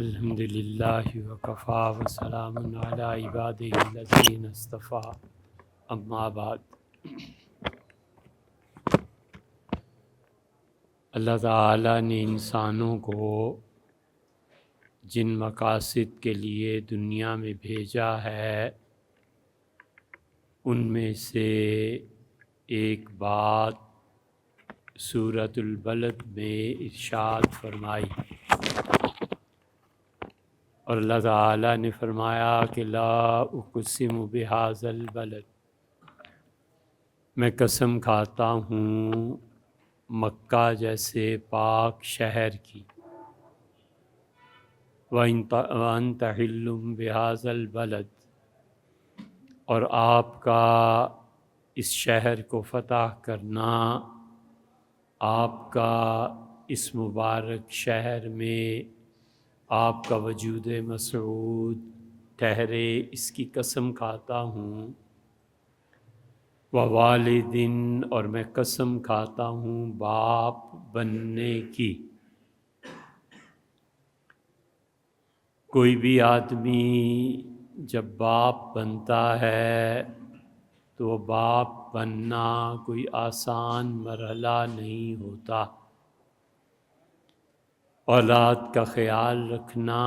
الحمد للہ وکفا وسلام علی عبادہ الذین اصطفیٰ اما بعد۔ اللہ تعالیٰ نے انسانوں کو جن مقاصد کے لیے دنیا میں بھیجا ہے ان میں سے ایک بات سورۃ البلد میں ارشاد فرمائی، اور اللہ تعالیٰ نے فرمایا کہ لا اقسم بہذا البلد، میں قسم کھاتا ہوں مکہ جیسے پاک شہر کی، وَأَنْتَ حِلٌّ بِهَذَا الْبَلَدِ، اور آپ کا اس شہر کو فتح کرنا، آپ کا اس مبارک شہر میں آپ کا وجود مسعود ٹھہرے، اس کی قسم کھاتا ہوں۔ ووالدٍ، اور میں قسم کھاتا ہوں باپ بننے کی۔ کوئی بھی آدمی جب باپ بنتا ہے تو وہ باپ بننا کوئی آسان مرحلہ نہیں ہوتا۔ اولاد کا خیال رکھنا،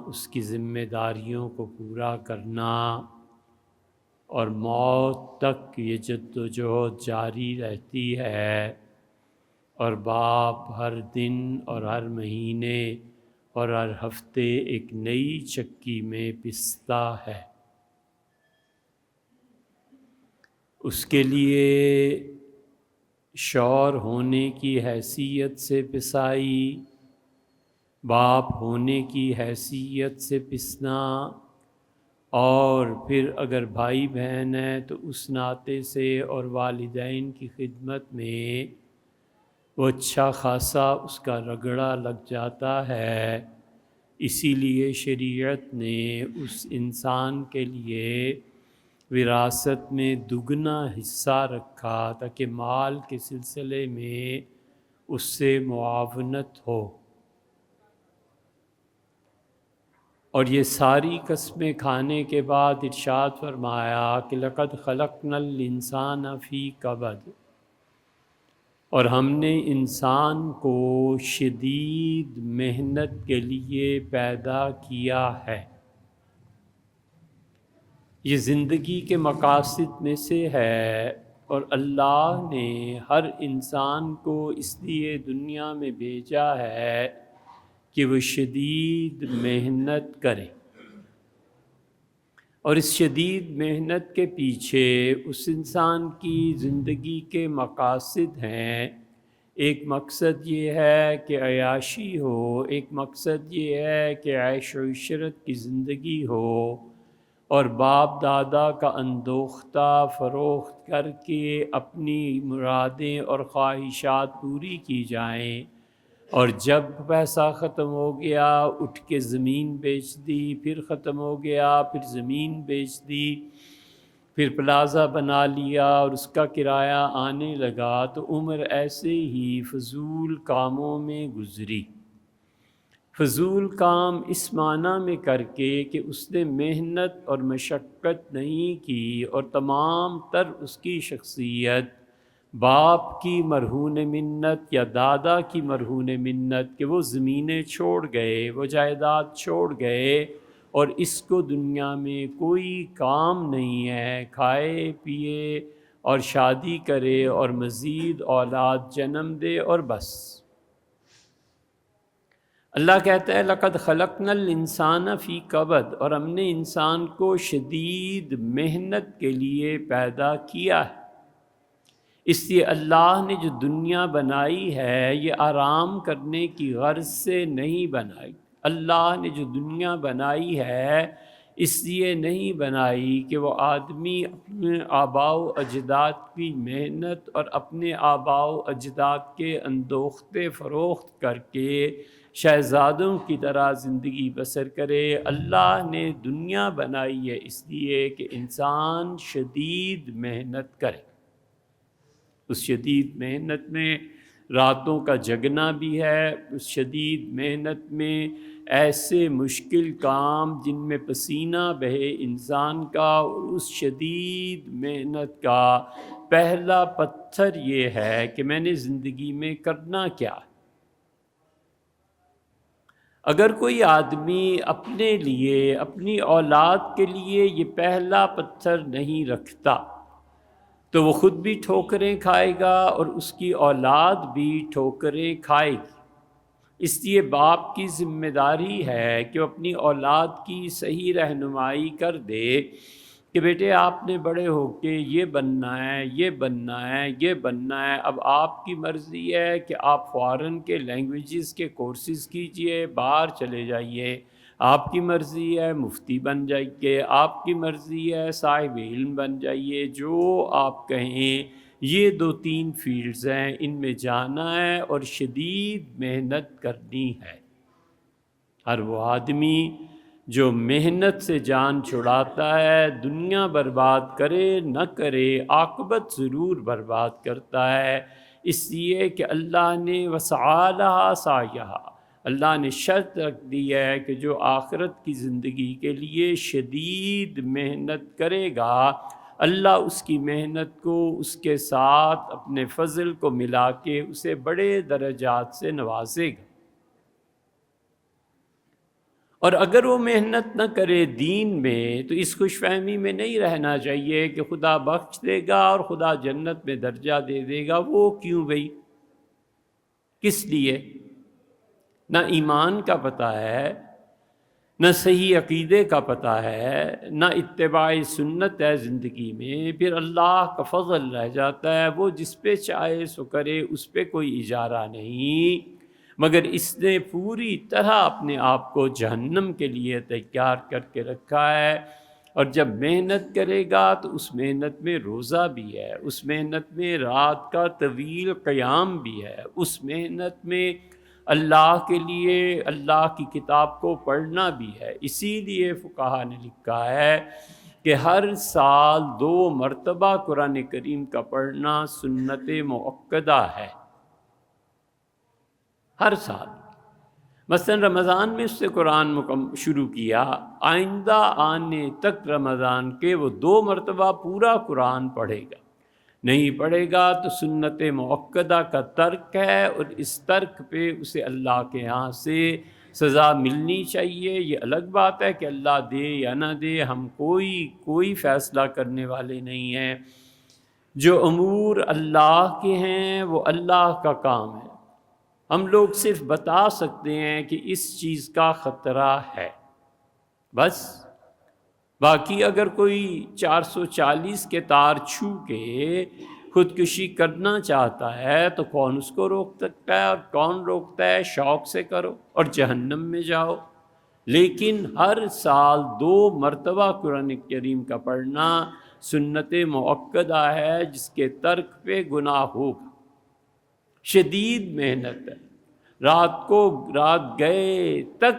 اس کی ذمہ داریوں کو پورا کرنا، اور موت تک یہ جد و جہد جاری رہتی ہے، اور باپ ہر دن اور ہر مہینے اور ہر ہفتے ایک نئی چکی میں پستا ہے۔ اس کے لیے شوہر ہونے کی حیثیت سے پسائی، باپ ہونے کی حیثیت سے پسنا، اور پھر اگر بھائی بہن ہے تو اس ناطے سے اور والدین کی خدمت میں وہ اچھا خاصا اس کا رگڑا لگ جاتا ہے۔ اسی لیے شریعت نے اس انسان کے لیے وراثت میں دگنا حصہ رکھا تاکہ مال کے سلسلے میں اس سے معاونت ہو۔ اور یہ ساری قسمیں کھانے کے بعد ارشاد فرمایا کہ لقد خلقنا الانسان فی کبد، اور ہم نے انسان کو شدید محنت کے لیے پیدا کیا ہے۔ یہ زندگی کے مقاصد میں سے ہے، اور اللہ نے ہر انسان کو اس لیے دنیا میں بھیجا ہے کہ وہ شدید محنت کرے، اور اس شدید محنت کے پیچھے اس انسان کی زندگی کے مقاصد ہیں۔ ایک مقصد یہ ہے کہ عیاشی ہو، ایک مقصد یہ ہے کہ عیش و عشرت کی زندگی ہو، اور باپ دادا کا اندوختہ فروخت کر کے اپنی مرادیں اور خواہشات پوری کی جائیں، اور جب پیسہ ختم ہو گیا اٹھ کے زمین بیچ دی، پھر ختم ہو گیا پھر زمین بیچ دی، پھر پلازہ بنا لیا اور اس کا کرایہ آنے لگا، تو عمر ایسے ہی فضول کاموں میں گزری۔ فضول کام اس معنی میں کر کے کہ اس نے محنت اور مشقت نہیں کی، اور تمام تر اس کی شخصیت باپ کی مرہون منت یا دادا کی مرہون منت کہ وہ زمینیں چھوڑ گئے، وہ جائیداد چھوڑ گئے، اور اس کو دنیا میں کوئی کام نہیں ہے، کھائے پیے اور شادی کرے اور مزید اولاد جنم دے اور بس۔ اللہ کہتا ہے لقد خلقنا الانسان فی کبد، اور ہم نے انسان کو شدید محنت کے لیے پیدا کیا ہے۔ اس لیے اللہ نے جو دنیا بنائی ہے یہ آرام کرنے کی غرض سے نہیں بنائی۔ اللہ نے جو دنیا بنائی ہے اس لیے نہیں بنائی کہ وہ آدمی اپنے آباء و اجداد کی محنت اور اپنے آباء و اجداد کے اندوختے فروخت کر کے شہزادوں کی طرح زندگی بسر کرے۔ اللہ نے دنیا بنائی ہے اس لیے کہ انسان شدید محنت کرے۔ اس شدید محنت میں راتوں کا جگنا بھی ہے، اس شدید محنت میں ایسے مشکل کام جن میں پسینہ بہے انسان کا، اور اس شدید محنت کا پہلا پتھر یہ ہے کہ میں نے زندگی میں کرنا کیا۔ اگر کوئی آدمی اپنے لیے، اپنی اولاد کے لیے یہ پہلا پتھر نہیں رکھتا تو وہ خود بھی ٹھوکریں کھائے گا اور اس کی اولاد بھی ٹھوکریں کھائے گی۔ اس لیے باپ کی ذمہ داری ہے کہ وہ اپنی اولاد کی صحیح رہنمائی کر دے کہ بیٹے آپ نے بڑے ہو کے یہ بننا ہے، یہ بننا ہے، یہ بننا ہے۔ اب آپ کی مرضی ہے کہ آپ فارن کے لینگویجز کے کورسز کیجئے، باہر چلے جائیے، آپ کی مرضی ہے مفتی بن جائیے، آپ کی مرضی ہے صاحب علم بن جائیے، جو آپ کہیں۔ یہ 2-3 فیلڈز ہیں، ان میں جانا ہے اور شدید محنت کرنی ہے۔ ہر وہ آدمی جو محنت سے جان چھڑاتا ہے، دنیا برباد کرے نہ کرے، عاقبت ضرور برباد کرتا ہے، اس لیے کہ اللہ نے وسعی لہا سعیہا، اللہ نے شرط رکھ دی ہے کہ جو آخرت کی زندگی کے لیے شدید محنت کرے گا، اللہ اس کی محنت کو اس کے ساتھ اپنے فضل کو ملا کے اسے بڑے درجات سے نوازے گا۔ اور اگر وہ محنت نہ کرے دین میں تو اس خوش فہمی میں نہیں رہنا چاہیے کہ خدا بخش دے گا اور خدا جنت میں درجہ دے دے گا۔ وہ کیوں بھئی؟ کس لیے؟ نہ ایمان کا پتہ ہے، نہ صحیح عقیدے کا پتہ ہے، نہ اتباع سنت ہے زندگی میں، پھر اللہ کا فضل رہ جاتا ہے، وہ جس پہ چاہے سو کرے، اس پہ کوئی اجارہ نہیں، مگر اس نے پوری طرح اپنے آپ کو جہنم کے لیے تیار کر کے رکھا ہے۔ اور جب محنت کرے گا تو اس محنت میں روزہ بھی ہے، اس محنت میں رات کا طویل قیام بھی ہے، اس محنت میں اللہ کے لیے اللہ کی کتاب کو پڑھنا بھی ہے۔ اسی لیے فقہا نے لکھا ہے کہ ہر سال 2 مرتبہ قرآن کریم کا پڑھنا سنت مؤکدہ ہے، ہر سال۔ مثلا رمضان میں اس سے قرآن شروع کیا، آئندہ آنے تک رمضان کے وہ 2 مرتبہ پورا قرآن پڑھے گا، نہیں پڑھے گا تو سنت مؤکدہ کا ترک ہے، اور اس ترک پہ اسے اللہ کے ہاں سے سزا ملنی چاہیے۔ یہ الگ بات ہے کہ اللہ دے یا نہ دے، ہم کوئی فیصلہ کرنے والے نہیں ہیں۔ جو امور اللہ کے ہیں وہ اللہ کا کام ہے، ہم لوگ صرف بتا سکتے ہیں کہ اس چیز کا خطرہ ہے، بس۔ باقی اگر کوئی 440 کے تار چھو کے خودکشی کرنا چاہتا ہے تو کون اس کو روک سکتا ہے؟ اور کون روکتا ہے؟ شوق سے کرو اور جہنم میں جاؤ۔ لیکن ہر سال 2 مرتبہ قرآن کریم کا پڑھنا سنت مؤکدہ ہے، جس کے ترک پہ گناہ ہوگا۔ شدید محنت ہے، رات گئے تک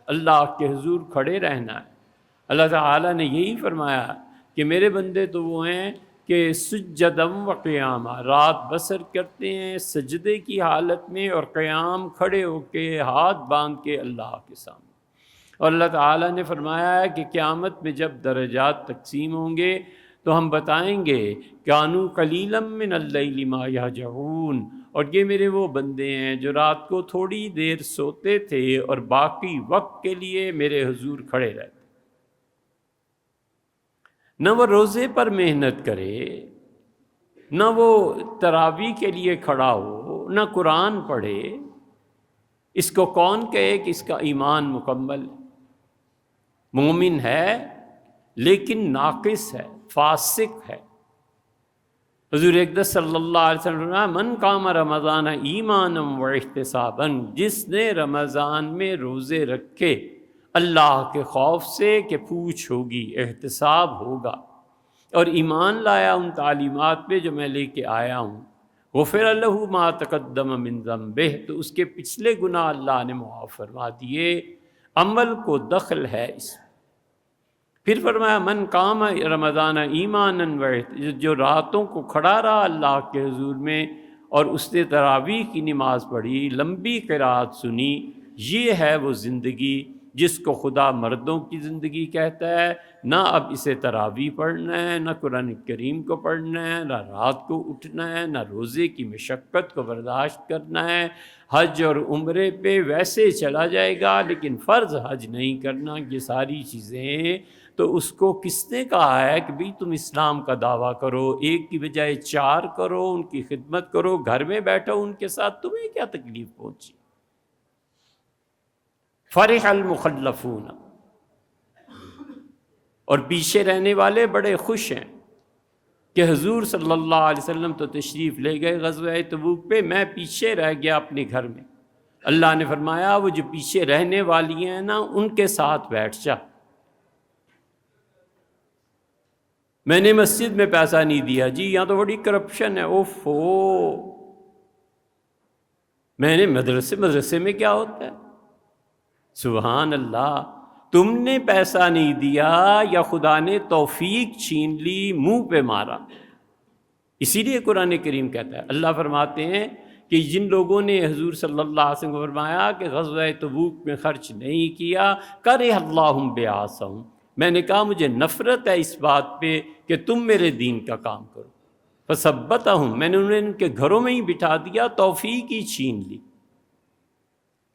اللہ کے حضور کھڑے رہنا ہے۔ اللہ تعالیٰ نے یہی فرمایا کہ میرے بندے تو وہ ہیں کہ سجدم و قیامہ، رات بسر کرتے ہیں سجدے کی حالت میں اور قیام کھڑے ہو کے ہاتھ باندھ کے اللہ کے سامنے۔ اور اللہ تعالیٰ نے فرمایا ہے کہ قیامت میں جب درجات تقسیم ہوں گے تو ہم بتائیں گے کانوا قلیلا من اللیل ما یہجعون، اور یہ میرے وہ بندے ہیں جو رات کو تھوڑی دیر سوتے تھے اور باقی وقت کے لیے میرے حضور کھڑے رہتے۔ نہ وہ روزے پر محنت کرے، نہ وہ تراویح کے لیے کھڑا ہو، نہ قرآن پڑھے، اس کو کون کہے کہ اس کا ایمان مکمل ہے؟ مومن ہے لیکن ناقص ہے، فاسق ہے۔ حضور اقدس صلی اللہ علیہ وسلم نے من قام رمضان ایمانا و احتسابا، جس نے رمضان میں روزے رکھے اللہ کے خوف سے کہ پوچھ ہوگی، احتساب ہوگا، اور ایمان لایا ان تعلیمات پہ جو میں لے کے آیا ہوں، غفر لہ ما تقدم من ذنبہ، تو اس کے پچھلے گناہ اللہ نے معاف فرما دیے۔ عمل کو دخل ہے اس میں۔ پھر فرمایا من قام رمضان ایمانا و احتسابا، جو راتوں کو کھڑا رہا اللہ کے حضور میں اور اس نے تراویح کی نماز پڑھی، لمبی قرات سنی، یہ ہے وہ زندگی جس کو خدا مردوں کی زندگی کہتا ہے۔ نہ اب اسے تراویح پڑھنا ہے، نہ قرآن کریم کو پڑھنا ہے، نہ رات کو اٹھنا ہے، نہ روزے کی مشقت کو برداشت کرنا ہے۔ حج اور عمرے پہ ویسے چلا جائے گا لیکن فرض حج نہیں کرنا۔ یہ ساری چیزیں تو اس کو کس نے کہا ہے کہ بھئی تم اسلام کا دعویٰ کرو، ایک کی بجائے 4 کرو، ان کی خدمت کرو، گھر میں بیٹھو ان کے ساتھ، تمہیں کیا تکلیف پہنچی؟ فرح المخلفون، اور پیچھے رہنے والے بڑے خوش ہیں کہ حضور صلی اللہ علیہ وسلم تو تشریف لے گئے غزوہ تبوک پہ، میں پیچھے رہ گیا اپنے گھر میں۔ اللہ نے فرمایا وہ جو پیچھے رہنے والی ہیں نا ان کے ساتھ بیٹھ جا۔ میں نے مسجد میں پیسہ نہیں دیا جی، یہاں تو بڑی کرپشن ہے، اوفو۔ میں نے مدرسے میں کیا ہوتا ہے؟ سبحان اللہ، تم نے پیسہ نہیں دیا یا خدا نے توفیق چھین لی، منہ پہ مارا۔ اسی لیے قرآن کریم کہتا ہے، اللہ فرماتے ہیں کہ جن لوگوں نے حضور صلی اللہ علیہ وسلم کو فرمایا کہ غزوہ تبوک میں خرچ نہیں کیا، کرہ اللہ بعاصہم، میں نے کہا مجھے نفرت ہے اس بات پہ کہ تم میرے دین کا کام کرو، فثبتہم، میں نے انہیں ان کے گھروں میں ہی بٹھا دیا، توفیق ہی چھین لی۔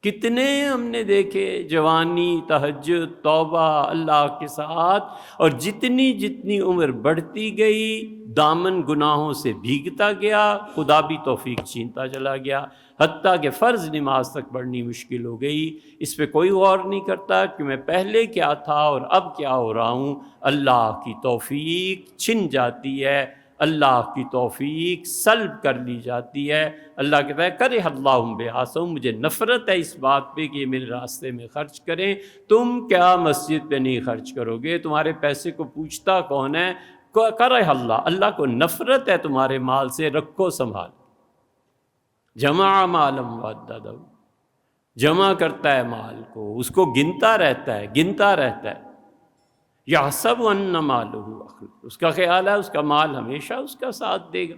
کتنے ہم نے دیکھے جوانی، تہجد، توبہ اللہ کے ساتھ، اور جتنی عمر بڑھتی گئی دامن گناہوں سے بھیگتا گیا، خدا بھی توفیق چھینتا چلا گیا، حتیٰ کہ فرض نماز تک پڑھنی مشکل ہو گئی۔ اس پہ کوئی غور نہیں کرتا کہ میں پہلے کیا تھا اور اب کیا ہو رہا ہوں۔ اللہ کی توفیق چھن جاتی ہے، اللہ کی توفیق سلب کر لی جاتی ہے۔ اللہ کہتا ہے کرہ اللہ بعاصہم، مجھے نفرت ہے اس بات پہ کہ یہ میرے راستے میں خرچ کریں۔ تم کیا مسجد پہ نہیں خرچ کرو گے؟ تمہارے پیسے کو پوچھتا کون ہے؟ کرہ اللہ، اللہ کو نفرت ہے تمہارے مال سے، رکھو سنبھال۔ جمع مالا وعددہ، جمع کرتا ہے مال کو، اس کو گنتا رہتا ہے۔ یحسب ان مالہ اخلد، اس کا خیال ہے اس کا مال ہمیشہ اس کا ساتھ دے گا۔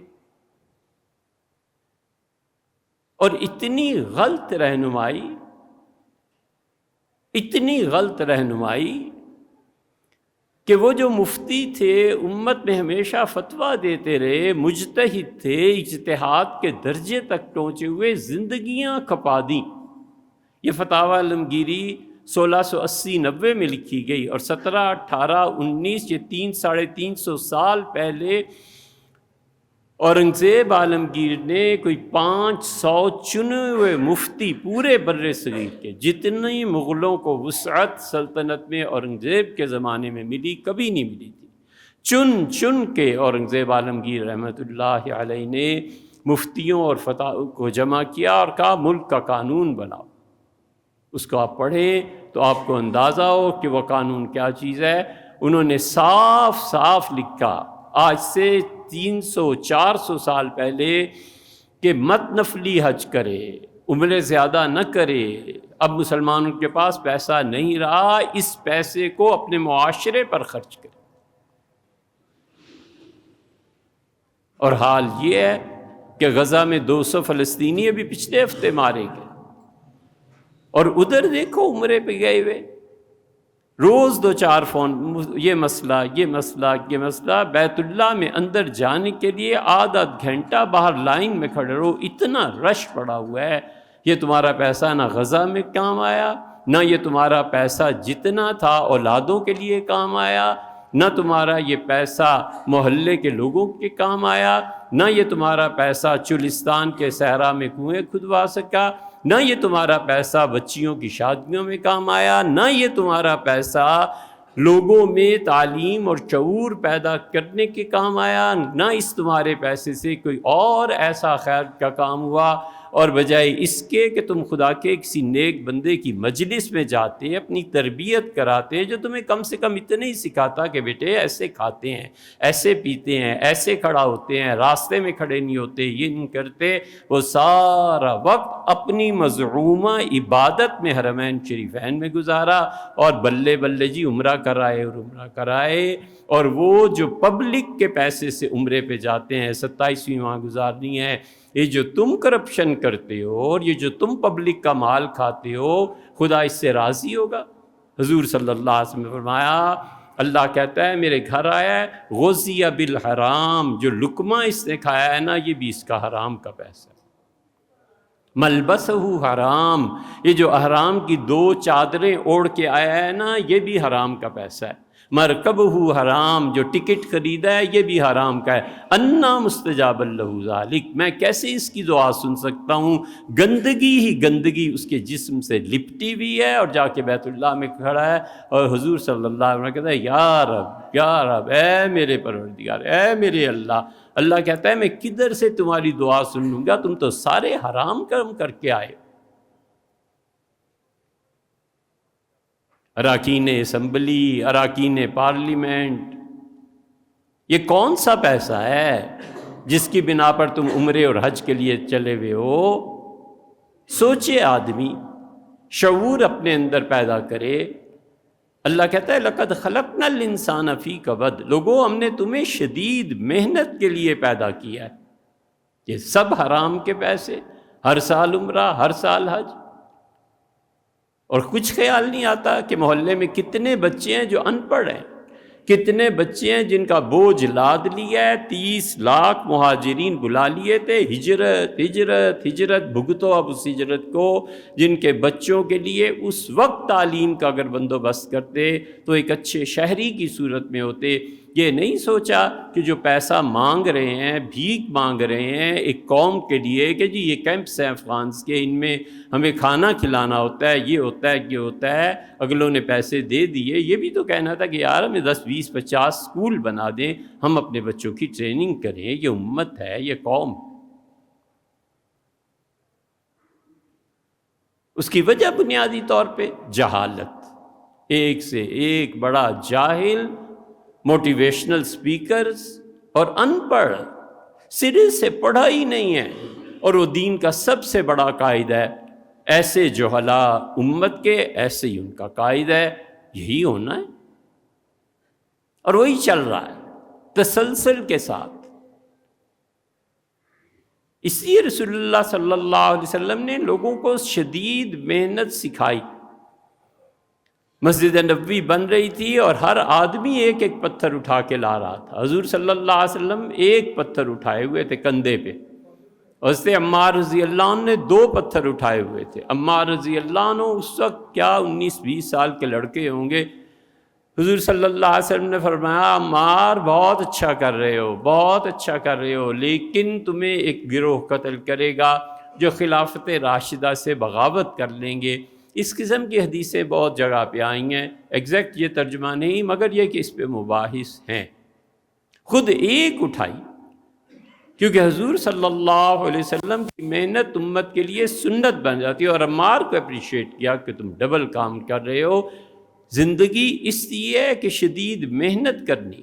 اور اتنی غلط رہنمائی کہ وہ جو مفتی تھے امت میں ہمیشہ فتویٰ دیتے رہے، مجتہد تھے، اجتہاد کے درجے تک پہنچے ہوئے، زندگیاں کھپا دیں۔ یہ فتاوی عالمگیری 1680-90 میں لکھی گئی، اور 17، 18، 19، یہ 300-350 سال پہلے اورنگزیب عالمگیر نے کوئی 500 چنے ہوئے مفتی پورے بر صغیر کے، جتنی مغلوں کو وسعت سلطنت میں اورنگزیب کے زمانے میں ملی کبھی نہیں ملی تھی، چن کے اورنگزیب عالمگیر رحمۃ اللہ علیہ نے مفتیوں اور فتویٰ کو جمع کیا اور کہا ملک کا قانون بناؤ۔ اس کو آپ پڑھیں تو آپ کو اندازہ ہو کہ وہ قانون کیا چیز ہے۔ انہوں نے صاف لکھا آج سے 300-400 سال پہلے کہ مت نفلی حج کرے، عمرے زیادہ نہ کرے۔ اب مسلمانوں کے پاس پیسہ نہیں رہا، اس پیسے کو اپنے معاشرے پر خرچ کرے۔ اور حال یہ ہے کہ غزہ میں 200 فلسطینی ابھی پچھلے ہفتے مارے گئے، اور ادھر دیکھو عمرے پہ گئے ہوئے، روز 2-4 فون، یہ مسئلہ، بیت اللہ میں اندر جانے کے لیے آدھا گھنٹہ باہر لائن میں کھڑے رہو، اتنا رش پڑا ہوا ہے۔ یہ تمہارا پیسہ نہ غزہ میں کام آیا، نہ یہ تمہارا پیسہ جتنا تھا اولادوں کے لیے کام آیا، نہ تمہارا یہ پیسہ محلے کے لوگوں کے کام آیا، نہ یہ تمہارا پیسہ چلستان کے صحرا میں کنویں کھدوا سکا، نہ یہ تمہارا پیسہ بچیوں کی شادیوں میں کام آیا، نہ یہ تمہارا پیسہ لوگوں میں تعلیم اور شعور پیدا کرنے کے کام آیا، نہ اس تمہارے پیسے سے کوئی اور ایسا خیر کا کام ہوا۔ اور بجائے اس کے کہ تم خدا کے کسی نیک بندے کی مجلس میں جاتے، اپنی تربیت کراتے، جو تمہیں کم سے کم اتنے ہی سکھاتا کہ بیٹے ایسے کھاتے ہیں، ایسے پیتے ہیں، ایسے کھڑا ہوتے ہیں، راستے میں کھڑے نہیں ہوتے، یہ نہیں کرتے، وہ سارا وقت اپنی مزعومہ عبادت میں حرمین شریفین میں گزارا، اور بلے بلے جی عمرہ کرائے۔ اور وہ جو پبلک کے پیسے سے عمرے پہ جاتے ہیں، 27ویں وہاں گزارنی ہے، یہ جو تم کرپشن کرتے ہو اور یہ جو تم پبلک کا مال کھاتے ہو خدا اس سے راضی ہوگا؟ حضور صلی اللہ علیہ وسلم نے فرمایا، اللہ کہتا ہے میرے گھر آیا ہے غزی بالحرام، جو لقمہ اس نے کھایا ہے نا یہ بھی اس کا حرام کا پیسہ ہے، ملبسہ حرام، یہ جو حرام کی 2 چادریں اوڑھ کے آیا ہے نا یہ بھی حرام کا پیسہ ہے، مرکبہ حرام، جو ٹکٹ خریدا ہے یہ بھی حرام کا ہے، انا مستجاب لہ ذالک، میں کیسے اس کی دعا سن سکتا ہوں؟ گندگی ہی گندگی اس کے جسم سے لپٹی ہوئی ہے اور جا کے بیت اللہ میں کھڑا ہے اور حضور صلی اللہ علیہ وسلم کہتا ہے یا رب اے میرے پروردگار، اے میرے اللہ۔ اللہ کہتا ہے میں کدھر سے تمہاری دعا سن لوں گا، تم تو سارے حرام کرم کر کے آئے۔ اراکین اسمبلی، اراکین پارلیمنٹ، یہ کون سا پیسہ ہے جس کی بنا پر تم عمرے اور حج کے لیے چلے ہوئے ہو؟ سوچے آدمی، شعور اپنے اندر پیدا کرے۔ اللہ کہتا ہے لقد خلقنا الانسان فی کبد، لوگوں ہم نے تمہیں شدید محنت کے لیے پیدا کیا ہے۔ یہ سب حرام کے پیسے، ہر سال عمرہ، ہر سال حج، اور کچھ خیال نہیں آتا کہ محلے میں کتنے بچے ہیں جو ان پڑھ ہیں، کتنے بچے ہیں جن کا بوجھ لاد لیا ہے، 30 لاکھ مہاجرین بلا لیے تھے، ہجرت ہجرت ہجرت، بھگتو اب اس ہجرت کو، جن کے بچوں کے لیے اس وقت تعلیم کا اگر بندوبست کرتے تو ایک اچھے شہری کی صورت میں ہوتے۔ یہ نہیں سوچا کہ جو پیسہ مانگ رہے ہیں، بھیک مانگ رہے ہیں ایک قوم کے لیے کہ جی یہ کیمپس ہیں افغانس کے، ان میں ہمیں کھانا کھلانا ہوتا ہے، یہ ہوتا ہے، یہ ہوتا ہے، اگلوں نے پیسے دے دیے۔ یہ بھی تو کہنا تھا کہ یار ہمیں 10 20 50 اسکول بنا دیں، ہم اپنے بچوں کی ٹریننگ کریں، یہ امت ہے، یہ قوم۔ اس کی وجہ بنیادی طور پہ جہالت، ایک سے ایک بڑا جاہل، موٹیویشنل سپیکرز اور ان پڑھ، سرے سے پڑھا ہی نہیں ہے، اور وہ دین کا سب سے بڑا قائد ہے۔ ایسے جہلا امت کے، ایسے ہی ان کا قائد ہے، یہی ہونا ہے، اور وہی چل رہا ہے تسلسل کے ساتھ۔ اس لیے رسول اللہ صلی اللہ علیہ وسلم نے لوگوں کو شدید محنت سکھائی۔ مسجد نبوی بن رہی تھی اور ہر آدمی ایک ایک پتھر اٹھا کے لا رہا تھا۔ حضور صلی اللہ علیہ وسلم ایک پتھر اٹھائے ہوئے تھے کندھے پہ، اور اس سے عمار رضی اللہ عنہ نے 2 پتھر اٹھائے ہوئے تھے۔ عمار رضی اللہ عنہ اس وقت کیا 19-20 سال کے لڑکے ہوں گے۔ حضور صلی اللہ علیہ وسلم نے فرمایا عمار بہت اچھا کر رہے ہو، بہت اچھا کر رہے ہو، لیکن تمہیں ایک گروہ قتل کرے گا جو خلافت راشدہ سے بغاوت کر لیں گے۔ اس قسم کی حدیثیں بہت جگہ پہ آئی ہیں، ایگزیکٹ یہ ترجمہ نہیں، مگر یہ کہ اس پہ مباحث ہیں۔ خود ایک اٹھائی، کیونکہ حضور صلی اللہ علیہ وسلم کی محنت امت کے لیے سنت بن جاتی ہے، اور عمار کو اپریشیٹ کیا کہ تم ڈبل کام کر رہے ہو۔ زندگی اس لیے ہے کہ شدید محنت کرنی،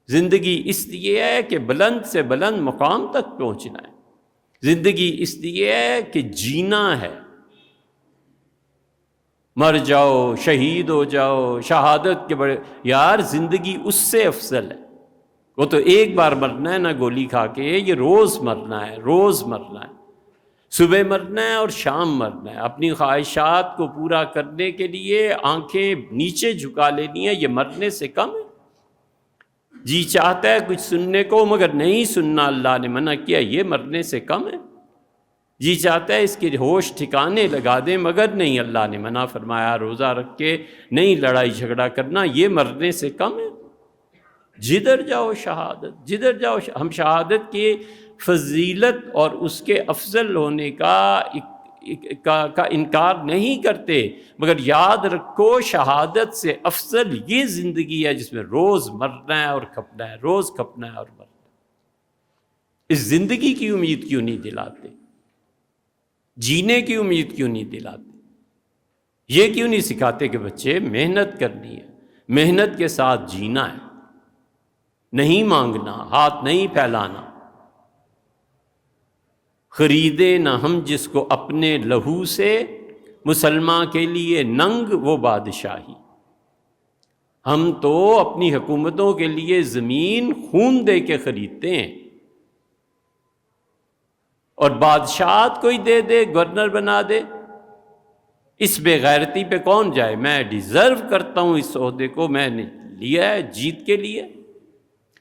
زندگی اس لیے ہے کہ بلند سے بلند مقام تک پہنچنا ہے، زندگی اس لیے ہے کہ جینا ہے۔ مر جاؤ، شہید ہو جاؤ، شہادت کے بڑے، یار زندگی اس سے افضل ہے۔ وہ تو ایک بار مرنا ہے نا گولی کھا کے، یہ روز مرنا ہے، روز مرنا ہے، صبح مرنا ہے اور شام مرنا ہے۔ اپنی خواہشات کو پورا کرنے کے لیے آنکھیں نیچے جھکا لینی ہے، یہ مرنے سے کم ہے۔ جی چاہتا ہے کچھ سننے کو مگر نہیں سننا، اللہ نے منع کیا، یہ مرنے سے کم ہے۔ جی چاہتا ہے اس کے ہوش ٹھکانے لگا دیں مگر نہیں، اللہ نے منع فرمایا، روزہ رکھ کے نہیں لڑائی جھگڑا کرنا، یہ مرنے سے کم ہے۔ جدھر جاؤ شہادت، جدھر جاؤ ہم شہادت کی فضیلت اور اس کے افضل ہونے کا انکار نہیں کرتے، مگر یاد رکھو شہادت سے افضل یہ زندگی ہے جس میں روز مرنا ہے اور کھپنا ہے، روز کھپنا ہے اور مرنا ہے۔ اس زندگی کی امید کیوں نہیں دلاتے؟ جینے کی امید کیوں نہیں دلاتے؟ یہ کیوں نہیں سکھاتے کہ بچے محنت کرنی ہے، محنت کے ساتھ جینا ہے، نہیں مانگنا، ہاتھ نہیں پھیلانا۔ خریدے نہ ہم جس کو اپنے لہو سے، مسلمان کے لیے ننگ وہ بادشاہی۔ ہم تو اپنی حکومتوں کے لیے زمین خون دے کے خریدتے ہیں، اور بادشاہت کوئی دے دے، گورنر بنا دے، اس بے غیرتی پہ کون جائے؟ میں ڈیزرو کرتا ہوں اس عہدے کو، میں نے لیا ہے جیت کے لیے۔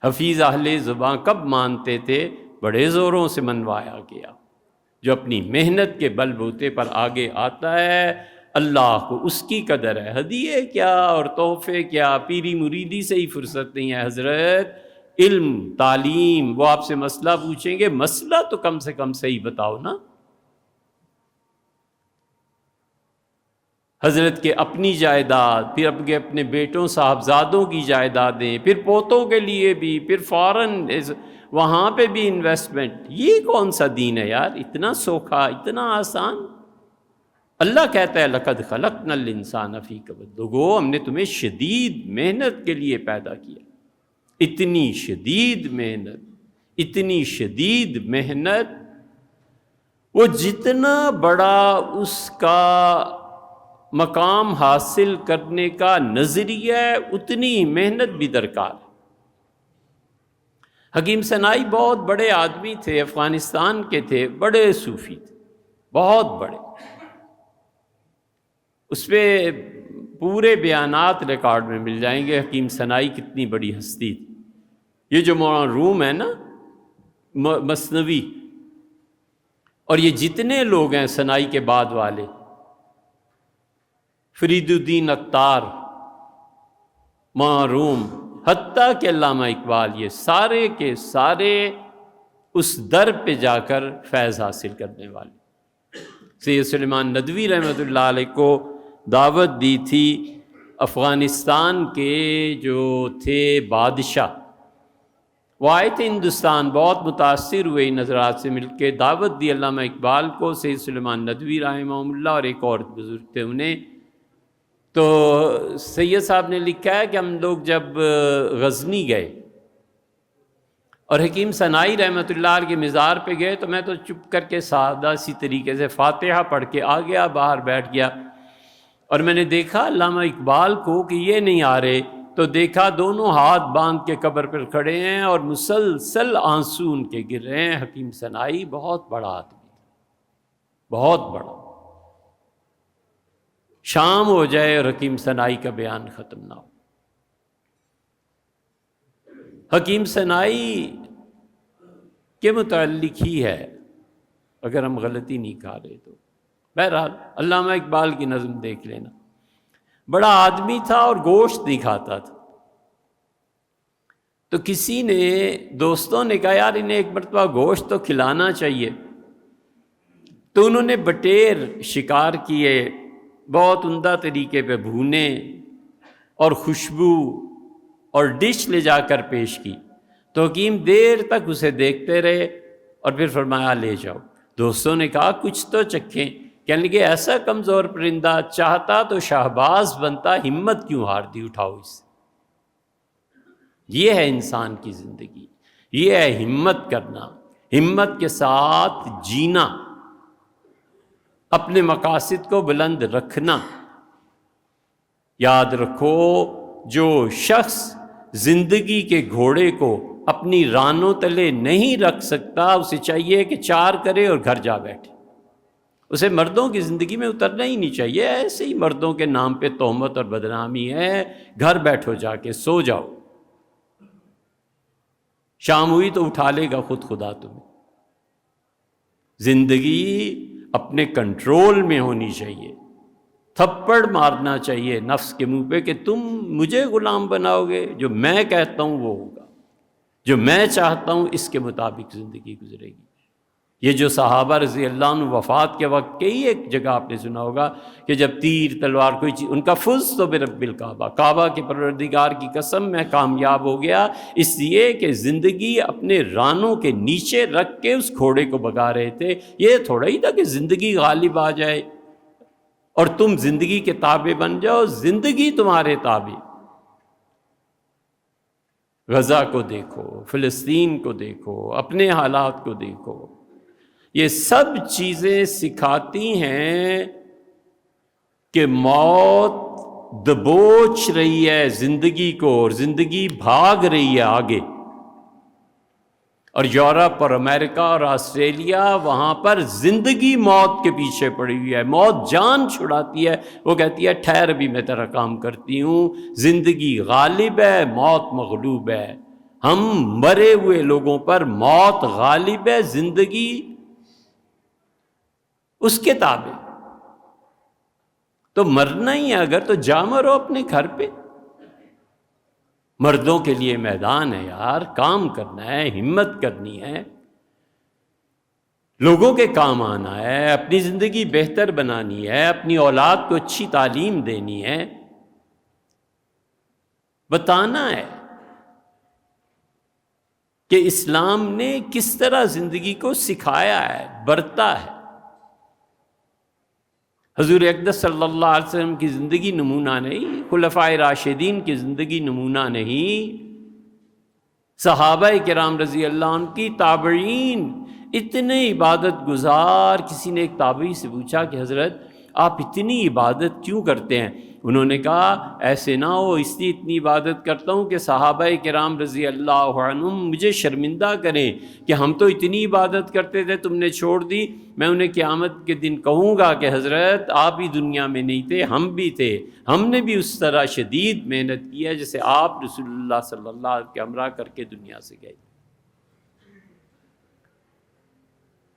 حفیظ اہل زباں کب مانتے تھے؟ بڑے زوروں سے منوایا گیا۔ جو اپنی محنت کے بل بوتے پر آگے آتا ہے، اللہ کو اس کی قدر ہے۔ ہدیے کیا اور تحفے کیا، پیری مریدی سے ہی فرصت نہیں ہے حضرت۔ علم، تعلیم، وہ آپ سے مسئلہ پوچھیں گے، مسئلہ تو کم سے کم صحیح بتاؤ نا۔ حضرت کے اپنی جائیداد، پھر اپنے بیٹوں صاحبزادوں کی جائیدادیں، پھر پوتوں کے لیے بھی، پھر فارن وہاں پہ بھی انویسٹمنٹ۔ یہ کون سا دین ہے یار؟ اتنا سوکھا، اتنا آسان۔ اللہ کہتا ہے لَقَدْ خَلَقْنَا الْإِنسَانَ فِي كَبَدٍ، لوگو ہم نے تمہیں شدید محنت کے لیے پیدا کیا۔ اتنی شدید محنت، اتنی شدید محنت، وہ جتنا بڑا اس کا مقام حاصل کرنے کا نظریہ ہے، اتنی محنت بھی درکار ہے۔ حکیم سنائی بہت بڑے آدمی تھے، افغانستان کے تھے، بڑے صوفی تھے، بہت بڑے۔ اس پہ پورے بیانات ریکارڈ میں مل جائیں گے، حکیم سنائی کتنی بڑی ہستی تھی۔ یہ جو مولانا روم ہے نا، مثنوی، اور یہ جتنے لوگ ہیں سنائی کے بعد والے، فرید الدین عطار، مولانا روم، حتیٰ کہ علامہ اقبال، یہ سارے کے سارے اس در پہ جا کر فیض حاصل کرنے والے۔ سید سلیمان ندوی رحمۃ اللہ علیہ کو دعوت دی تھی افغانستان کے جو تھے بادشاہ، وہ آئے تھے ہندوستان، بہت متاثر ہوئے ان حضرات سے مل کے، دعوت دی علامہ اقبال کو، سید سلیمان ندوی رحمہ اللہ اور ایک اور بزرگ تھے انہیں۔ تو سید صاحب نے لکھا ہے کہ ہم لوگ جب غزنی گئے اور حکیم سنائی رحمۃ اللہ علیہ کے مزار پہ گئے، تو میں تو چپ کر کے سادہ سی طریقے سے فاتحہ پڑھ کے آ گیا، باہر بیٹھ گیا، اور میں نے دیکھا علامہ اقبال کو کہ یہ نہیں آ رہے، تو دیکھا دونوں ہاتھ باندھ کے قبر پر کھڑے ہیں اور مسلسل آنسو ان کے گر رہے ہیں۔ حکیم سنائی بہت بڑا آدمی، بہت بڑا۔ شام ہو جائے اور حکیم سنائی کا بیان ختم نہ ہو۔ حکیم سنائی کے متعلق ہی ہے، اگر ہم غلطی نہیں کھا رہے تو۔ بہرحال علامہ اقبال کی نظم دیکھ لینا، بڑا آدمی تھا اور گوشت نہیں کھاتا تھا۔ تو کسی نے، دوستوں نے کہا یار انہیں ایک مرتبہ گوشت تو کھلانا چاہیے، تو انہوں نے بٹیر شکار کیے، بہت عمدہ طریقے پہ بھونے اور خوشبو اور ڈش لے جا کر پیش کی۔ تو حکیم دیر تک اسے دیکھتے رہے اور پھر فرمایا لے جاؤ۔ دوستوں نے کہا کچھ تو چکھیں، کہنے لگے ایسا کمزور پرندہ، چاہتا تو شہباز بنتا، ہمت کیوں ہار دی، اٹھاؤ اسے۔ یہ ہے انسان کی زندگی، یہ ہے ہمت کرنا، ہمت کے ساتھ جینا، اپنے مقاصد کو بلند رکھنا۔ یاد رکھو، جو شخص زندگی کے گھوڑے کو اپنی رانوں تلے نہیں رکھ سکتا، اسے چاہیے کہ چار کرے اور گھر جا بیٹھے۔ اسے مردوں کی زندگی میں اترنا ہی نہیں چاہیے، ایسے ہی مردوں کے نام پہ تہمت اور بدنامی ہے، گھر بیٹھو جا کے، سو جاؤ، شام ہوئی تو اٹھا لے گا خود خدا تمہیں۔ زندگی اپنے کنٹرول میں ہونی چاہیے، تھپڑ مارنا چاہیے نفس کے منہ پہ کہ تم مجھے غلام بناؤ گے، جو میں کہتا ہوں وہ ہوگا، جو میں چاہتا ہوں اس کے مطابق زندگی گزرے گی۔ یہ جو صحابہ رضی اللہ عنہ وفات کے وقت کئی ایک جگہ آپ نے سنا ہوگا کہ جب تیر تلوار کوئی چیز، ان کا فز تو برب الکعبہ، کعبہ کے پروردگار کی قسم میں کامیاب ہو گیا، اس لیے کہ زندگی اپنے رانوں کے نیچے رکھ کے اس گھوڑے کو بگا رہے تھے۔ یہ تھوڑا ہی تھا کہ زندگی غالب آ جائے اور تم زندگی کے تابع بن جاؤ، زندگی تمہارے تابع۔ غزہ کو دیکھو، فلسطین کو دیکھو، اپنے حالات کو دیکھو، یہ سب چیزیں سکھاتی ہیں کہ موت دبوچ رہی ہے زندگی کو اور زندگی بھاگ رہی ہے آگے، اور یورپ اور امریکہ اور آسٹریلیا، وہاں پر زندگی موت کے پیچھے پڑی ہوئی ہے، موت جان چھڑاتی ہے، وہ کہتی ہے ٹھہر ابھی میں تیرا کام کرتی ہوں، زندگی غالب ہے، موت مغلوب ہے۔ ہم مرے ہوئے لوگوں پر موت غالب ہے، زندگی اس کے تابع۔ تو مرنا ہی ہے اگر تو جا مرو اپنے گھر پہ۔ مردوں کے لیے میدان ہے یار، کام کرنا ہے، ہمت کرنی ہے، لوگوں کے کام آنا ہے، اپنی زندگی بہتر بنانی ہے، اپنی اولاد کو اچھی تعلیم دینی ہے، بتانا ہے کہ اسلام نے کس طرح زندگی کو سکھایا ہے، برتا ہے۔ حضور اقدس صلی اللہ علیہ وسلم کی زندگی نمونہ نہیں، خلفائے راشدین کی زندگی نمونہ نہیں، صحابہ کرام رضی اللہ عنہ کی، تابعین اتنے عبادت گزار۔ کسی نے ایک تابعی سے پوچھا کہ حضرت آپ اتنی عبادت کیوں کرتے ہیں؟ انہوں نے کہا ایسے نہ ہو، اس لیے اتنی عبادت کرتا ہوں کہ صحابہ کرام رضی اللہ عنہم مجھے شرمندہ کریں کہ ہم تو اتنی عبادت کرتے تھے، تم نے چھوڑ دی۔ میں انہیں قیامت کے دن کہوں گا کہ حضرت آپ ہی دنیا میں نہیں تھے، ہم بھی تھے، ہم نے بھی اس طرح شدید محنت کی ہے جیسے آپ رسول اللہ صلی اللہ علیہ وسلم کے ہمراہ کر کے دنیا سے گئے۔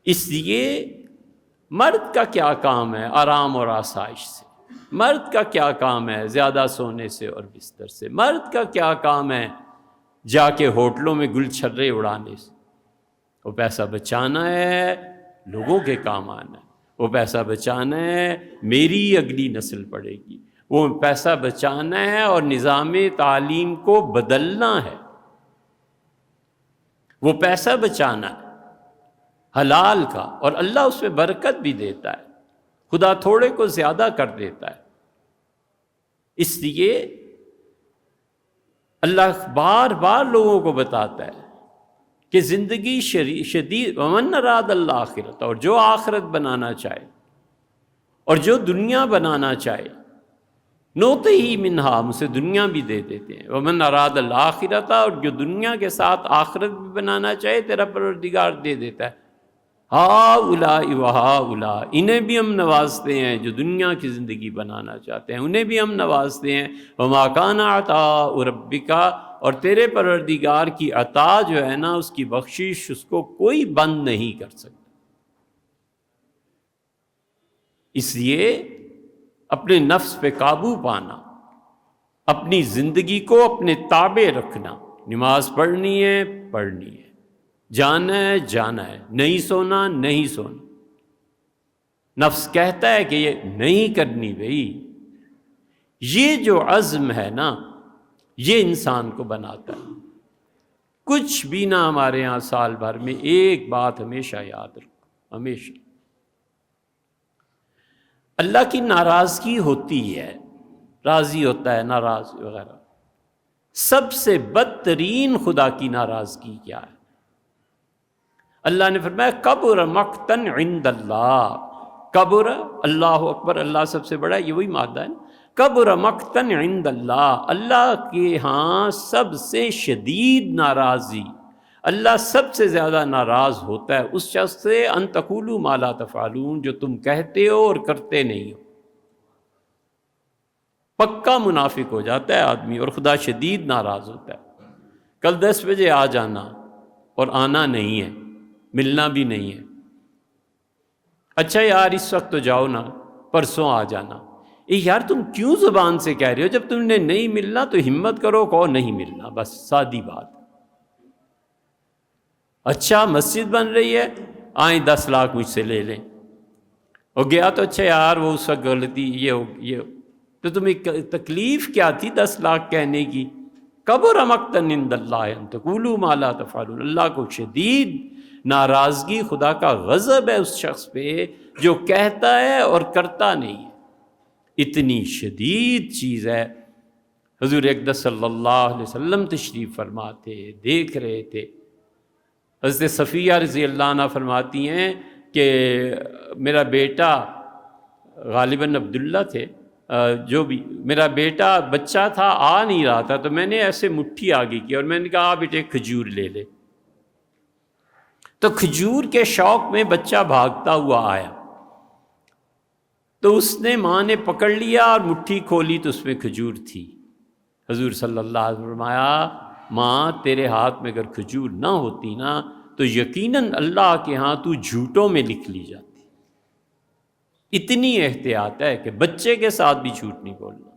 اس لیے مرد کا کیا کام ہے آرام اور آسائش سے؟ مرد کا کیا کام ہے زیادہ سونے سے اور بستر سے؟ مرد کا کیا کام ہے جا کے ہوٹلوں میں گل چھرے اڑانے سے؟ وہ پیسہ بچانا ہے، لوگوں کے کام آنا ہے، وہ پیسہ بچانا ہے، میری اگلی نسل پڑے گی، وہ پیسہ بچانا ہے اور نظام تعلیم کو بدلنا ہے، وہ پیسہ بچانا ہے حلال کا، اور اللہ اس میں برکت بھی دیتا ہے، خدا تھوڑے کو زیادہ کر دیتا ہے۔ اس لیے اللہ بار بار لوگوں کو بتاتا ہے کہ زندگی شدید، ومن اراد الآخرۃ، اور جو آخرت بنانا چاہے اور جو دنیا بنانا چاہے، نوتے ہی منہا، ہم اسے دنیا بھی دے دیتے ہیں، ومن اراد الآخرۃ، اور جو دنیا کے ساتھ آخرت بھی بنانا چاہے تیرا پروردگار دے دیتا ہے۔ ہؤلاء وہؤلاء، انہیں بھی ہم نوازتے ہیں جو دنیا کی زندگی بنانا چاہتے ہیں، انہیں بھی ہم نوازتے ہیں۔ وما کان عطاء ربک، اور تیرے پروردگار کی عطا جو ہے نا، اس کی بخشش، اس کو کوئی بند نہیں کر سکتا۔ اس لیے اپنے نفس پہ قابو پانا، اپنی زندگی کو اپنے تابع رکھنا، نماز پڑھنی ہے پڑھنی ہے، جانا ہے جانا ہے، نہیں سونا نہیں سونا۔ نفس کہتا ہے کہ یہ نہیں کرنی بھئی، یہ جو عزم ہے نا، یہ انسان کو بناتا ہے۔ کچھ بھی نہ ہمارے ہاں سال بھر میں ایک بات ہمیشہ یاد رکھو، ہمیشہ اللہ کی ناراضگی ہوتی ہے، راضی ہوتا ہے، ناراض وغیرہ۔ سب سے بدترین خدا کی ناراضگی کیا ہے؟ اللہ نے فرمایا کبر مقتن عند اللہ، کبر، اللہ اکبر، اللہ سب سے بڑا، یہ وہی مادہ ہے نا، کبر مقتن عند اللہ، اللہ کے ہاں سب سے شدید ناراضی، اللہ سب سے زیادہ ناراض ہوتا ہے اس شخص سے، ان تقولوا ما لا تفعلون، جو تم کہتے ہو اور کرتے نہیں ہو۔ پکا منافق ہو جاتا ہے آدمی، اور خدا شدید ناراض ہوتا ہے۔ کل 10 بجے آ جانا، اور آنا نہیں ہے، ملنا بھی نہیں ہے۔ اچھا یار اس وقت تو جاؤ نا، پرسوں آ جانا۔ یار تم کیوں زبان سے کہہ رہے ہو؟ جب تم نے نہیں ملنا تو ہمت کرو، کہو نہیں ملنا، بس سادی بات۔ اچھا مسجد بن رہی ہے، آئیں 10 لاکھ مجھ سے لے لیں، اور گیا تو اچھا یار وہ اس وقت غلطی یہ تو تمہیں تکلیف کیا تھی 10 لاکھ کہنے کی؟ کبر مقتن عند اللہ ان تقولوا ما لا تفعلون، اللہ کو شدید ناراضگی، خدا کا غضب ہے اس شخص پہ جو کہتا ہے اور کرتا نہیں ہے۔ اتنی شدید چیز ہے۔ حضور اقدس صلی اللہ علیہ وسلم تشریف فرما تھے، دیکھ رہے تھے، حضرت صفیہ رضی اللہ عنہ فرماتی ہیں کہ میرا بیٹا، غالباً عبداللہ تھے، جو بھی، میرا بیٹا بچہ تھا، آ نہیں رہا تھا، تو میں نے ایسے مٹھی آگے کی اور میں نے کہا بیٹے کھجور لے لے۔ تو کھجور کے شوق میں بچہ بھاگتا ہوا آیا، تو اس نے ماں نے پکڑ لیا اور مٹھی کھولی تو اس میں کھجور تھی۔ حضور صلی اللہ علیہ وسلم فرمایا ماں تیرے ہاتھ میں اگر کھجور نہ ہوتی نا تو یقیناً اللہ کے ہاں تو جھوٹوں میں لکھ لی جاتی۔ اتنی احتیاط ہے کہ بچے کے ساتھ بھی جھوٹ نہیں بولنا،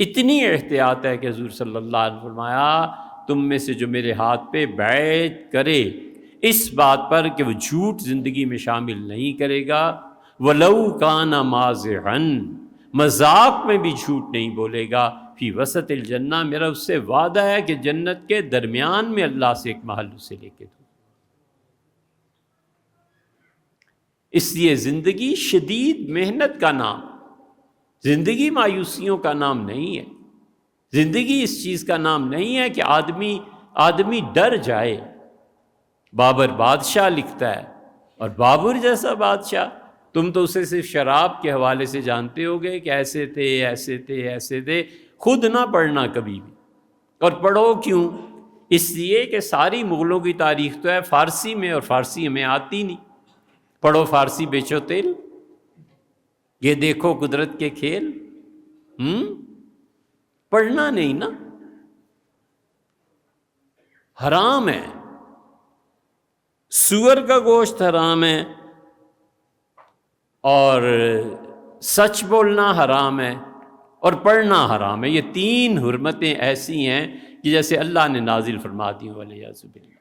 اتنی احتیاط ہے کہ حضور صلی اللہ علیہ وسلم فرمایا تم میں سے جو میرے ہاتھ پہ بیعت کرے اس بات پر کہ وہ جھوٹ زندگی میں شامل نہیں کرے گا، وَلَوْ كَانَ مَازِحًا، مذاق میں بھی جھوٹ نہیں بولے گا، فی وسط الجنہ، میرا اس سے وعدہ ہے کہ جنت کے درمیان میں اللہ سے ایک محل اسے لے کے دوں۔ اس لیے زندگی شدید محنت کا نام، زندگی مایوسیوں کا نام نہیں ہے، زندگی اس چیز کا نام نہیں ہے کہ آدمی ڈر جائے۔ بابر بادشاہ لکھتا ہے، اور بابر جیسا بادشاہ، تم تو اسے صرف شراب کے حوالے سے جانتے ہو گے کہ ایسے تھے ایسے تھے ایسے تھے، خود نہ پڑھنا کبھی بھی، اور پڑھو کیوں؟ اس لیے کہ ساری مغلوں کی تاریخ تو ہے فارسی میں، اور فارسی ہمیں آتی نہیں۔ پڑھو فارسی بیچو تیل، یہ دیکھو قدرت کے کھیل، پڑھنا نہیں نا، حرام ہے، سور کا گوشت حرام ہے، اور سچ بولنا حرام ہے، اور پڑھنا حرام ہے۔ یہ تین حرمتیں ایسی ہیں کہ جیسے اللہ نے نازل فرما دی ولیعذ باللہ،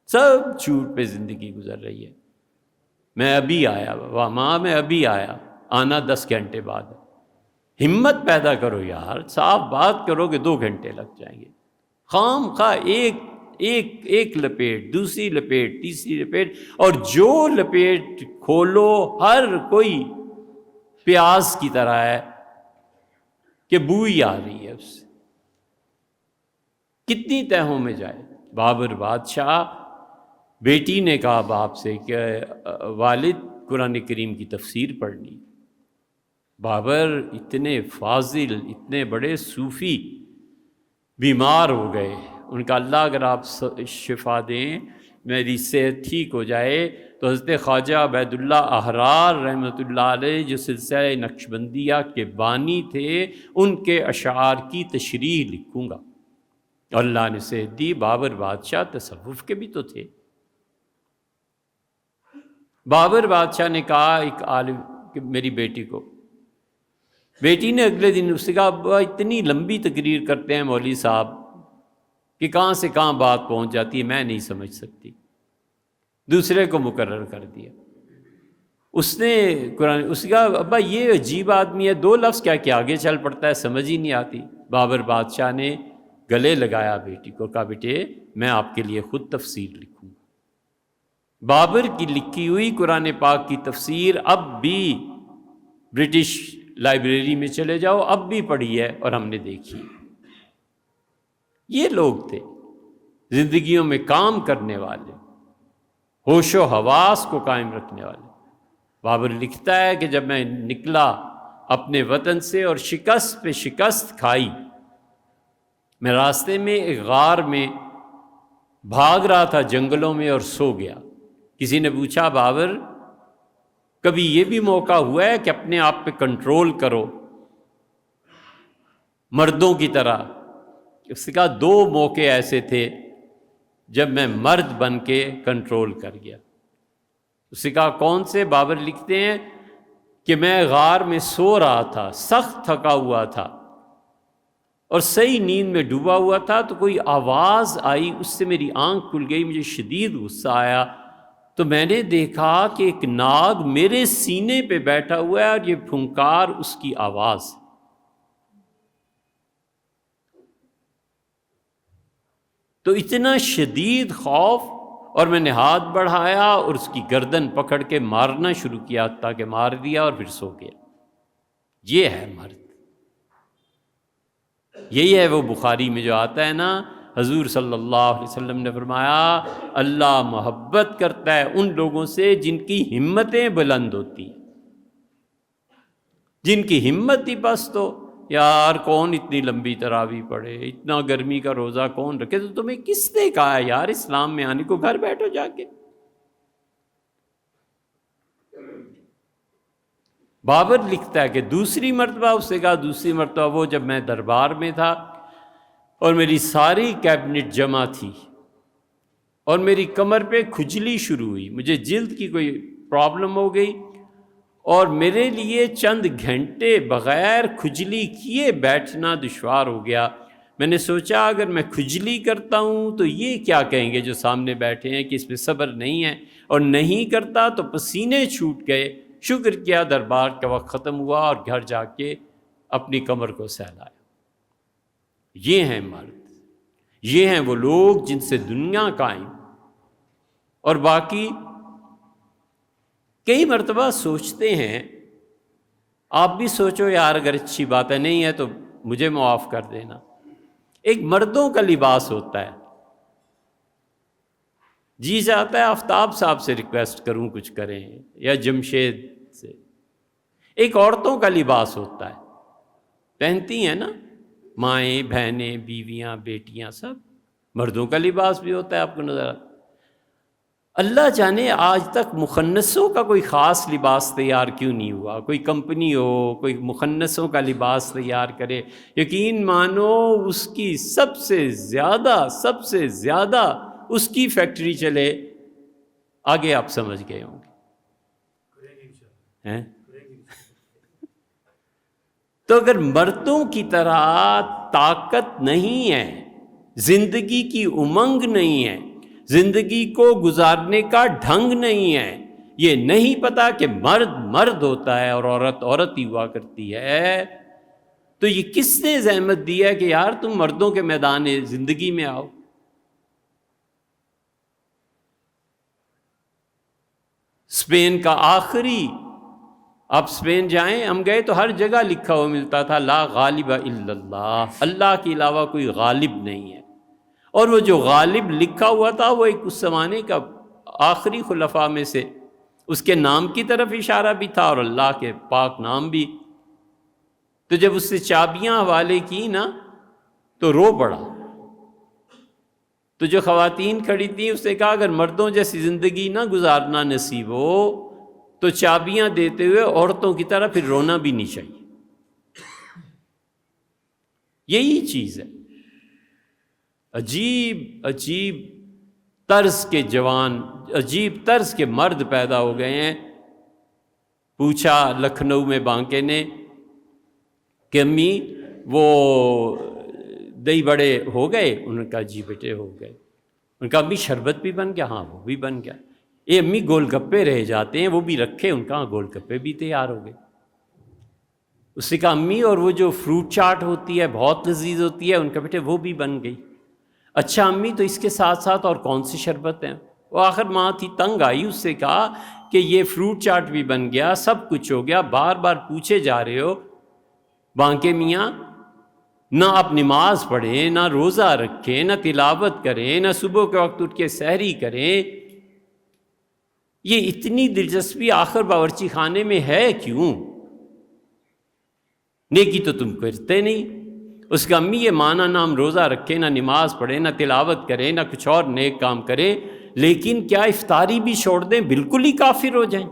سب جھوٹ پہ زندگی گزر رہی ہے۔ میں ابھی آیا بابا، ماں میں ابھی آیا، آنا 10 گھنٹے بعد۔ ہمت پیدا کرو یار، صاف بات کرو کہ 2 گھنٹے لگ جائیں گے، خام خواہ ایک لپیٹ، دوسری لپیٹ، تیسری لپیٹ، اور جو لپیٹ کھولو ہر کوئی پیاز کی طرح ہے کہ بوئی آ رہی ہے اس سے، کتنی تہوں میں جائے۔ بابر بادشاہ، بیٹی نے کہا باپ سے کہ والد قرآن کریم کی تفسیر پڑھنی۔ بابر اتنے فاضل، اتنے بڑے صوفی بیمار ہو گئے، ان کا اللہ اگر آپ شفا دیں، میری صحت ٹھیک ہو جائے تو حضرت خواجہ عبید اللہ احرار رحمۃ اللہ علیہ جو سلسلہ نقشبندیہ کے بانی تھے، ان کے اشعار کی تشریح لکھوں گا۔ اللہ نے صحت دی۔ بابر بادشاہ تصوف کے بھی تو تھے۔ بابر بادشاہ نے کہا ایک عالم کہ میری بیٹی کو، بیٹی نے اگلے دن اس سے کہا ابا اتنی لمبی تقریر کرتے ہیں مولوی صاحب کہ کہاں سے کہاں بات پہنچ جاتی ہے، میں نہیں سمجھ سکتی۔ دوسرے کو مقرر کر دیا۔ اس نے قرآن، اس نے کہا ابا یہ عجیب آدمی ہے، 2 لفظ کیا کہ آگے چل پڑتا ہے، سمجھ ہی نہیں آتی۔ بابر بادشاہ نے گلے لگایا بیٹی کو، کہا بیٹے میں آپ کے لیے خود تفسیر لکھوں گا۔ بابر کی لکھی ہوئی قرآن پاک کی تفسیر اب بھی برٹش لائبریری میں چلے جاؤ، اب بھی پڑھی ہے اور ہم نے دیکھی۔ یہ لوگ تھے زندگیوں میں کام کرنے والے، ہوش و حواس کو قائم رکھنے والے۔ بابر لکھتا ہے کہ جب میں نکلا اپنے وطن سے اور شکست پہ شکست کھائی، میں راستے میں ایک غار میں بھاگ رہا تھا جنگلوں میں اور سو گیا۔ کسی نے پوچھا بابر کبھی یہ بھی موقع ہوا ہے کہ اپنے آپ پہ کنٹرول کرو مردوں کی طرح؟ اس نے کہا 2 موقع ایسے تھے جب میں مرد بن کے کنٹرول کر گیا۔ اس نے کہا کون سے؟ بابر لکھتے ہیں کہ میں غار میں سو رہا تھا، سخت تھکا ہوا تھا اور صحیح نیند میں ڈوبا ہوا تھا، تو کوئی آواز آئی، اس سے میری آنکھ کھل گئی، مجھے شدید غصہ آیا، تو میں نے دیکھا کہ ایک ناگ میرے سینے پہ بیٹھا ہوا ہے اور یہ پھنکار اس کی آواز۔ تو اتنا شدید خوف، اور میں نے ہاتھ بڑھایا اور اس کی گردن پکڑ کے مارنا شروع کیا، تاکہ مار دیا اور پھر سو گیا۔ یہ ہے مرد، یہی ہے وہ بخاری میں جو آتا ہے نا، حضور صلی اللہ علیہ وسلم نے فرمایا اللہ محبت کرتا ہے ان لوگوں سے جن کی ہمتیں بلند ہوتی ہیں۔ جن کی ہمت ہی پست ہو، یار کون اتنی لمبی تراویح پڑھے، اتنا گرمی کا روزہ کون رکھے، تو تمہیں کس نے کہا ہے یار اسلام میں آنے کو؟ گھر بیٹھو جا کے، بابر لکھتا ہے کہ دوسری مرتبہ اس نے کہا، دوسری مرتبہ وہ جب میں دربار میں تھا اور میری ساری کیبنٹ جمع تھی اور میری کمر پہ کھجلی شروع ہوئی، مجھے جلد کی کوئی پرابلم ہو گئی اور میرے لیے چند گھنٹے بغیر کھجلی کیے بیٹھنا دشوار ہو گیا۔ میں نے سوچا اگر میں کھجلی کرتا ہوں تو یہ کیا کہیں گے جو سامنے بیٹھے ہیں کہ اس پہ صبر نہیں ہے، اور نہیں کرتا تو پسینے چھوٹ گئے۔ شکر کیا دربار کا وقت ختم ہوا اور گھر جا کے اپنی کمر کو سہلایا۔ یہ ہیں مرد، یہ ہیں وہ لوگ جن سے دنیا قائم۔ اور باقی کئی مرتبہ سوچتے ہیں، آپ بھی سوچو یار اگر اچھی بات ہے، نہیں ہے تو مجھے معاف کر دینا۔ ایک مردوں کا لباس ہوتا ہے، جی چاہتا ہے آفتاب صاحب سے ریکویسٹ کروں کچھ کریں یا جمشید سے۔ ایک عورتوں کا لباس ہوتا ہے، پہنتی ہیں نا مائیں، بہنیں، بیویاں، بیٹیاں، سب مردوں کا لباس بھی ہوتا ہے، آپ کو نظر آتا ہے۔ اللہ جانے آج تک مخنثوں کا کوئی خاص لباس تیار کیوں نہیں ہوا؟ کوئی کمپنی ہو کوئی مخنثوں کا لباس تیار کرے، یقین مانو اس کی سب سے زیادہ اس کی فیکٹری چلے، آگے آپ سمجھ گئے ہوں گے۔ تو اگر مردوں کی طرح طاقت نہیں ہے، زندگی کی امنگ نہیں ہے، زندگی کو گزارنے کا ڈھنگ نہیں ہے، یہ نہیں پتا کہ مرد مرد ہوتا ہے اور عورت عورت ہی ہوا کرتی ہے، تو یہ کس نے زحمت دی ہے کہ یار تم مردوں کے میدان زندگی میں آؤ؟ اسپین کا آخری، آپ اسپین جائیں، ہم گئے تو ہر جگہ لکھا ہوا ملتا تھا لا غالب الا اللہ، اللہ کے علاوہ کوئی غالب نہیں ہے۔ اور وہ جو غالب لکھا ہوا تھا وہ ایک اس زمانے کا آخری خلفاء میں سے، اس کے نام کی طرف اشارہ بھی تھا اور اللہ کے پاک نام بھی۔ تو جب اس سے چابیاں حوالے کی نا تو رو پڑا۔ تو جو خواتین کھڑی تھیں اس نے کہا اگر مردوں جیسی زندگی نہ گزارنا نصیب ہو تو چابیاں دیتے ہوئے عورتوں کی طرح پھر رونا بھی نہیں چاہیے۔ یہی چیز ہے۔ عجیب عجیب طرز کے جوان، عجیب طرز کے مرد پیدا ہو گئے ہیں۔ پوچھا لکھنؤ میں بانکے نے کہ امی وہ دہی بڑے ہو گئے؟ انہوں نے کہا جی بیٹے ہو گئے۔ انہوں نے کہا امی شربت بھی بن گیا؟ ہاں وہ بھی بن گیا۔ اے امی گول گپے رہ جاتے ہیں وہ بھی رکھے؟ ان کا گول گپے بھی تیار ہو گئے۔ اس نے کہا امی اور وہ جو فروٹ چاٹ ہوتی ہے بہت لذیذ ہوتی ہے؟ ان کا بیٹے وہ بھی بن گئی۔ اچھا امی تو اس کے ساتھ ساتھ اور کون سی شربت ہیں؟ وہ آخر ماں تھی تنگ آئی، اس سے کہا کہ یہ فروٹ چاٹ بھی بن گیا، سب کچھ ہو گیا، بار بار پوچھے جا رہے ہو بانکے میاں، نہ آپ نماز پڑھیں، نہ روزہ رکھیں، نہ تلاوت کریں، نہ صبح کے وقت اٹھ کے سحری کریں، یہ اتنی دلچسپی آخر باورچی خانے میں ہے کیوں؟ نیکی تو تم کرتے نہیں۔ اس کا امی یہ مانا نہ ہم روزہ رکھیں، نہ نماز پڑھیں، نہ تلاوت کریں، نہ کچھ اور نیک کام کریں، لیکن کیا افطاری بھی چھوڑ دیں بالکل ہی کافر ہو جائیں؟